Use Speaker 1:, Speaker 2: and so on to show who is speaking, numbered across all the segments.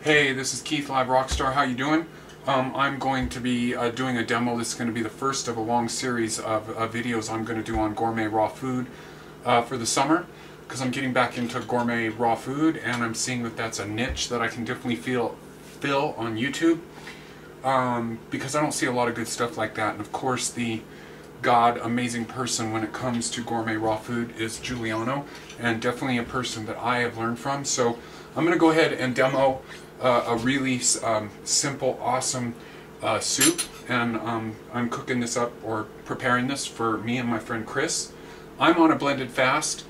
Speaker 1: Hey, this is Keith, Live Rockstar. How you doing? I'm going to be doing a demo. This is going to be the first of a long series of videos I'm going to do on gourmet raw food for the summer, because I'm getting back into gourmet raw food, and I'm seeing that that's a niche that I can definitely fill on YouTube, because I don't see a lot of good stuff like that. And of course, the amazing person when it comes to gourmet raw food is Giuliano, and definitely a person that I have learned from. So I'm going to go ahead and demo a really simple, awesome soup, and I'm cooking this up, or preparing this for me and my friend Chris. I'm on a blended fast.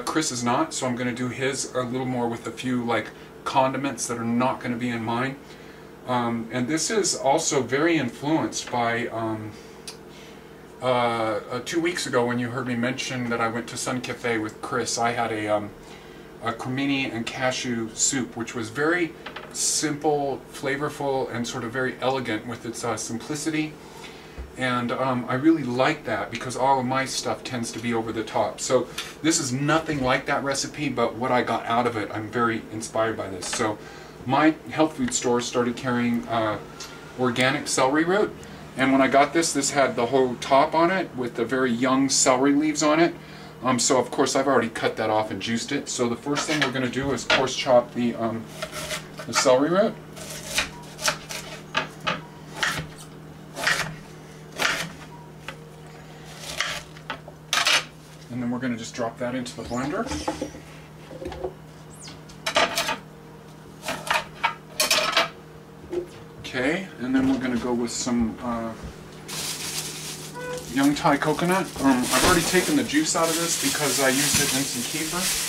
Speaker 1: Chris is not, so I'm going to do his a little more with a few like condiments that are not going to be in mine. And this is also very influenced by 2 weeks ago when you heard me mention that I went to Sun Cafe with Chris. I had a crimini and cashew soup, which was very simple, flavorful, and sort of very elegant with its simplicity. And I really like that, because all of my stuff tends to be over the top. So this is nothing like that recipe, but what I got out of it, I'm very inspired by this. So my health food store started carrying organic celery root, and when I got this had the whole top on it with the very young celery leaves on it. So of course I've already cut that off and juiced it. So the first thing we're going to do is coarse chop the celery root. And then we're going to just drop that into the blender. Okay, and then we're going to go with some young Thai coconut. I've already taken the juice out of this because I used it in some kefir.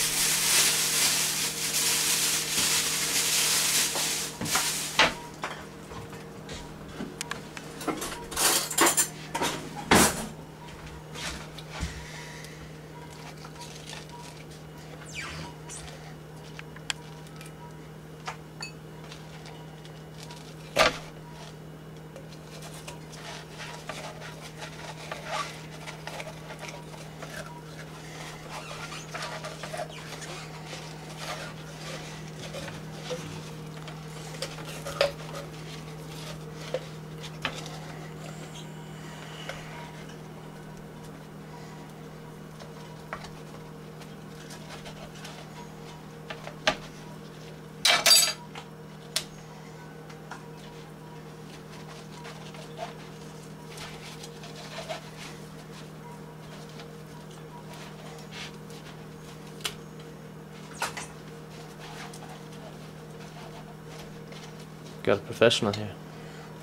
Speaker 2: Got a professional here.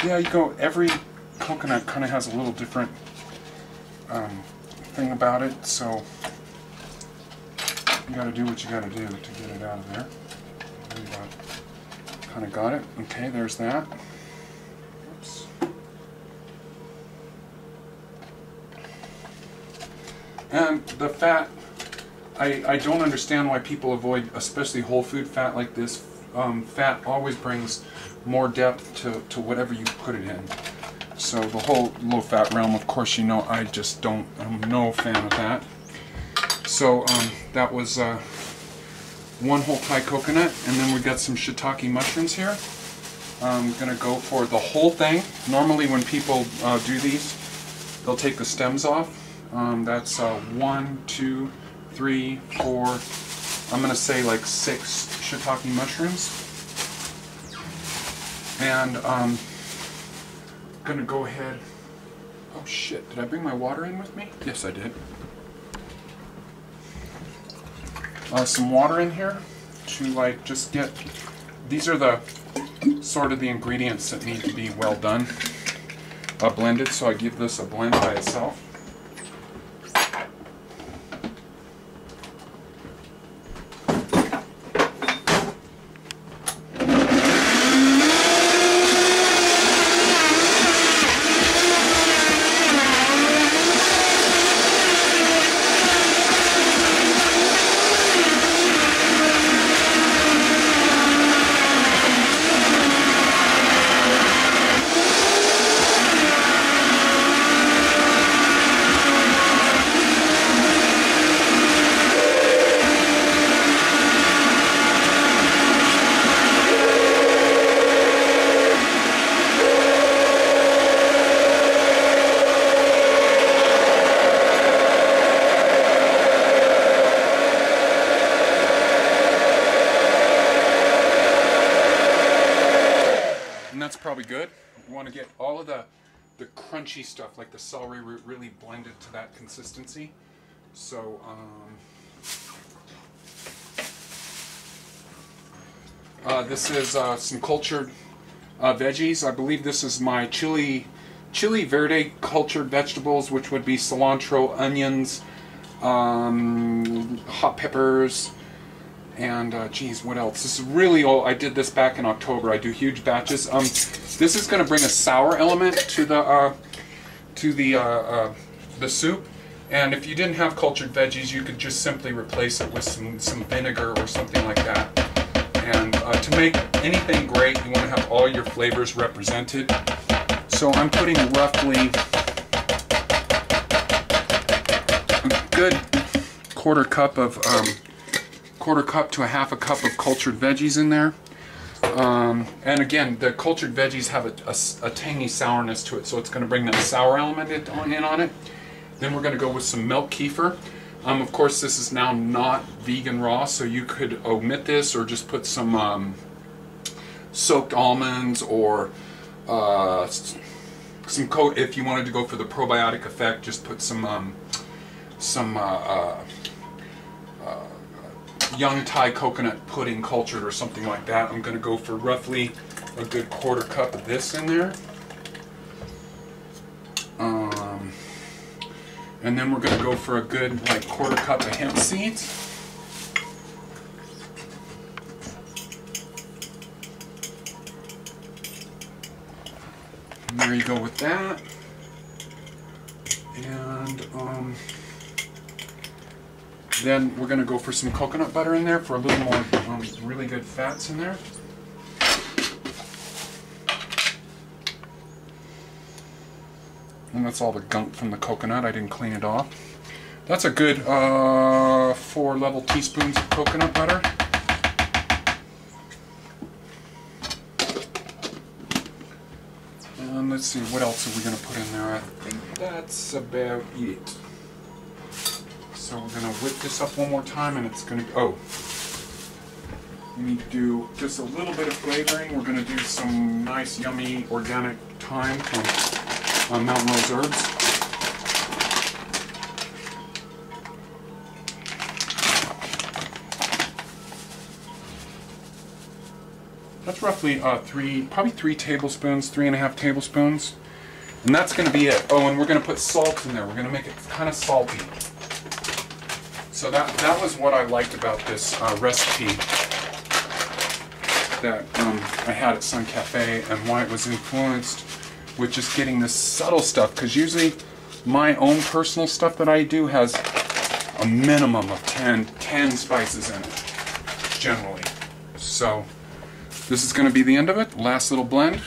Speaker 1: Yeah, you go. Every coconut kind of has a little different thing about it, so you got to do what you got to do to get it out of there. Kind of got it. Okay, there's that. Oops. And the fat, I don't understand why people avoid, especially whole food fat like this. Fat always brings more depth to whatever you put it in. So the whole low fat realm, of course, you know, I'm no fan of that. So that was one whole Thai coconut, and then we got some shiitake mushrooms here. I'm gonna go for the whole thing. Normally when people do these, they'll take the stems off. That's 1, 2, 3, 4, I'm gonna say like 6 shiitake mushrooms. And I'm gonna go ahead. Oh shit, did I bring my water in with me? Yes, I did. Some water in here to like just get, these are the sort of the ingredients that need to be well done, blended, so I give this a blend by itself. that's probably good. You want to get all of the crunchy stuff, like the celery root, really blended to that consistency. So, this is some cultured veggies. I believe this is my chili verde cultured vegetables, which would be cilantro, onions, hot peppers, and geez, what else? This is really all. I did this back in October. I do huge batches. This is going to bring a sour element to the soup. And if you didn't have cultured veggies, you could just simply replace it with some vinegar or something like that. And to make anything great, you want to have all your flavors represented. So I'm putting roughly a good quarter cup to a half a cup of cultured veggies in there. And again, the cultured veggies have a tangy sourness to it, so it's going to bring that sour element in on it. Then we're going to go with some milk kefir. Of course, this is now not vegan raw, so you could omit this or just put some soaked almonds or if you wanted to go for the probiotic effect, just put some young Thai coconut pudding cultured or something like that. I'm going to go for roughly a good quarter cup of this in there. And then we're going to go for a good quarter cup of hemp seeds. And there you go with that. And then we're going to go for some coconut butter in there for a little more really good fats in there. And that's all the gunk from the coconut. I didn't clean it off. That's a good 4 level teaspoons of coconut butter. And let's see, what else are we going to put in there? I think that's about it. So we're going to whip this up one more time, and it's going to, we need to do just a little bit of flavoring. We're going to do some nice, yummy, organic thyme from Mountain Rose Herbs. That's roughly probably 3 tablespoons, 3.5 tablespoons. And that's going to be it. Oh, and we're going to put salt in there. We're going to make it kind of salty. So that was what I liked about this recipe that I had at Sun Cafe, and why it was influenced with just getting this subtle stuff, because usually my own personal stuff that I do has a minimum of 10 spices in it, generally. So this is going to be the end of it. Last little blend.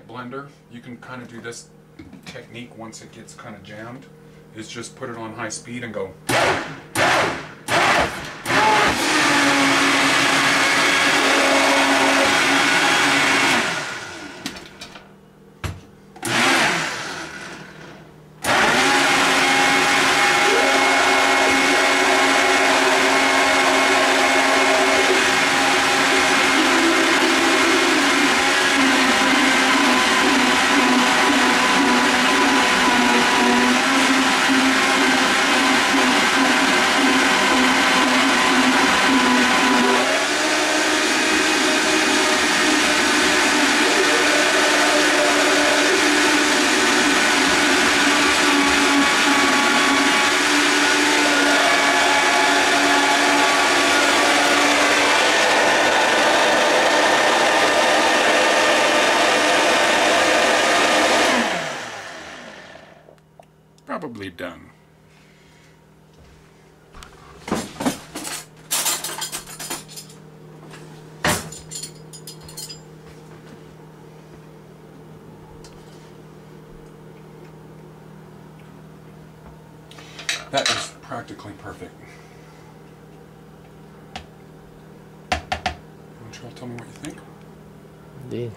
Speaker 1: Blender, you can kind of do this technique once it gets kind of jammed, is just put it on high speed and go. Probably done. That is practically perfect. Tell me what you think.
Speaker 2: Indeed.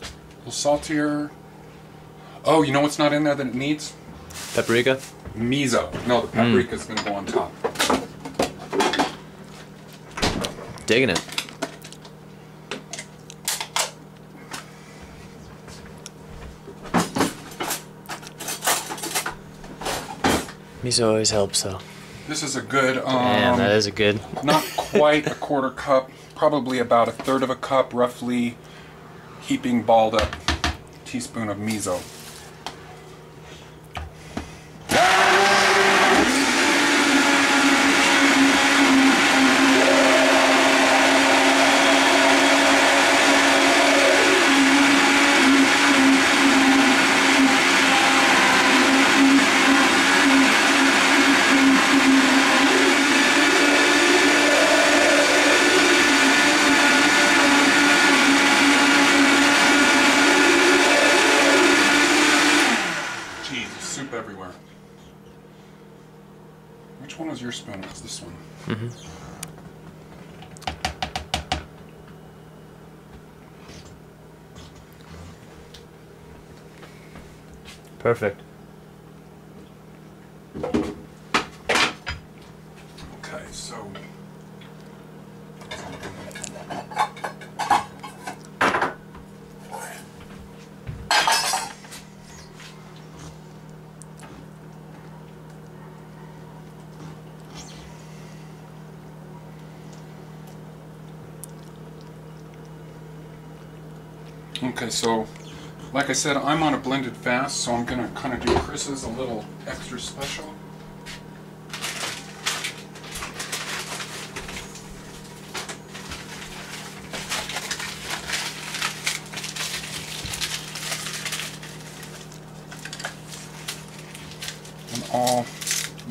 Speaker 1: A little saltier. Oh, you know what's not in there that it needs?
Speaker 2: Paprika?
Speaker 1: Miso. No, the paprika's going to go on top.
Speaker 2: Digging it. Miso always helps, though.
Speaker 1: This is a good,
Speaker 2: Damn, that is a good.
Speaker 1: not quite a quarter cup, probably about a third of a cup, roughly heaping balled up teaspoon of miso. Everywhere. Which one was your spoon? It's this one.
Speaker 2: Perfect.
Speaker 1: Okay, so Okay, so like I said, I'm on a blended fast, so I'm going to kind of do Chris's a little extra special. And all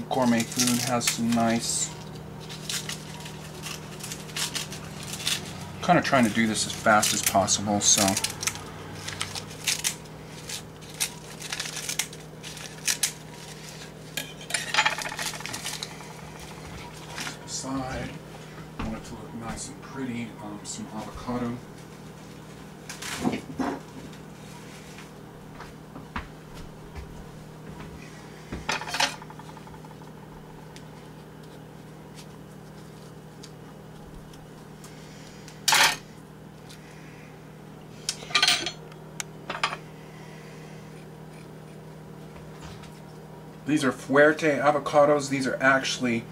Speaker 1: gourmet food has some nice... kind of trying to do this as fast as possible, so... Side. I want it to look nice and pretty. Some avocado. These are Fuerte avocados. These are actually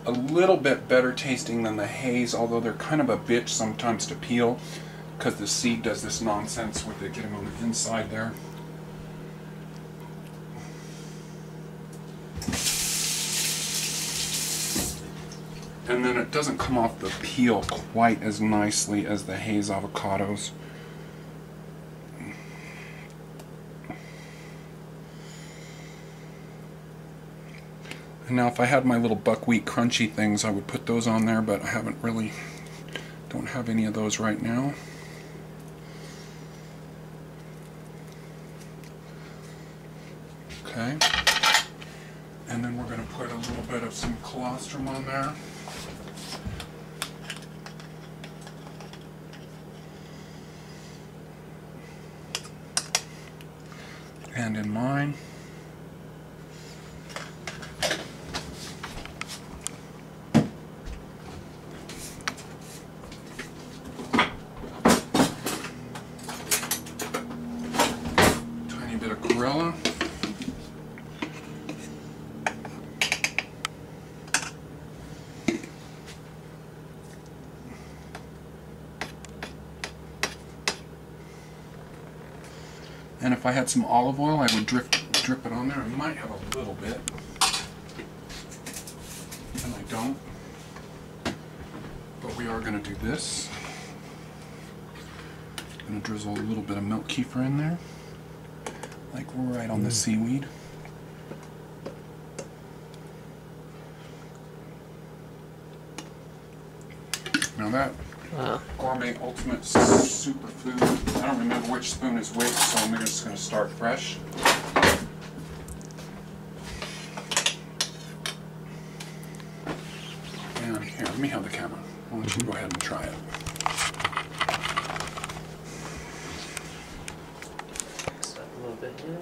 Speaker 1: a little bit better tasting than the haze, although they're kind of a bitch sometimes to peel because the seed does this nonsense with it getting on the inside there. And then it doesn't come off the peel quite as nicely as the haze avocados. And now if I had my little buckwheat crunchy things, I would put those on there, but I haven't really, don't have any of those right now. Okay. And then we're going to put a little bit of some colostrum on there. And in mine. Tiny bit of chorella. And if I had some olive oil, I would drip it on there. I might have a little bit, and I don't. But we are going to do this. I'm going to drizzle a little bit of milk kefir in there, like right on the seaweed. Now that Gourmet Ultimate Superfood. I don't remember which spoon is which, so I'm just going to start fresh. Here, let me have the camera. Why don't you go ahead and try it.
Speaker 2: Mix it up a little bit here.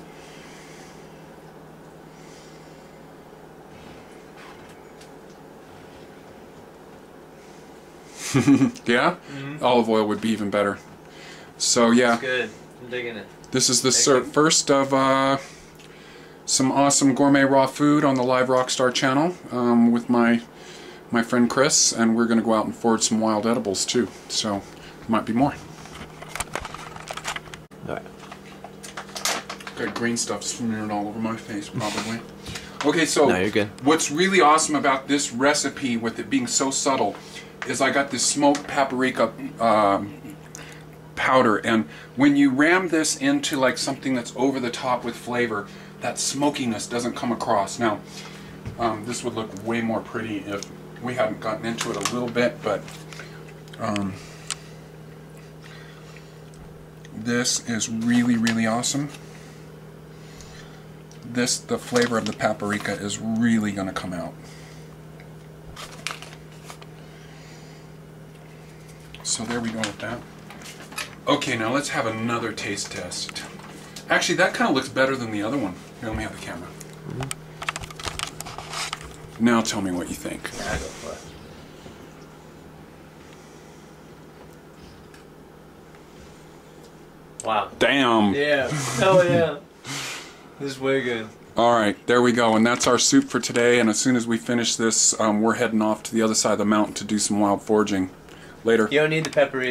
Speaker 1: Yeah? Olive oil would be even better. So yeah.
Speaker 2: It's good. I'm digging it.
Speaker 1: This is the first of some awesome gourmet raw food on the Live Rockstar channel with my friend Chris, and we're going to go out and forage some wild edibles too. So, might be more.
Speaker 2: Alright.
Speaker 1: Got green stuff smeared all over my face, probably. Okay, so
Speaker 2: No, you're good.
Speaker 1: What's really awesome about this recipe, with it being so subtle, is I got this smoked paprika powder, and when you ram this into like something that's over the top with flavor, that smokiness doesn't come across. Now, this would look way more pretty if we hadn't gotten into it a little bit, but this is really, really awesome. The flavor of the paprika is really going to come out. So there we go with that. Okay, now let's have another taste test. Actually, that kind of looks better than the other one. Here, let me have the camera. Now tell me what you think.
Speaker 2: Yeah, I go for it. Wow.
Speaker 1: Damn!
Speaker 2: Yeah. Hell yeah. This is way good.
Speaker 1: Alright, there we go. And that's our soup for today. And as soon as we finish this, we're heading off to the other side of the mountain to do some wild foraging. Later.
Speaker 2: You don't need the paprika.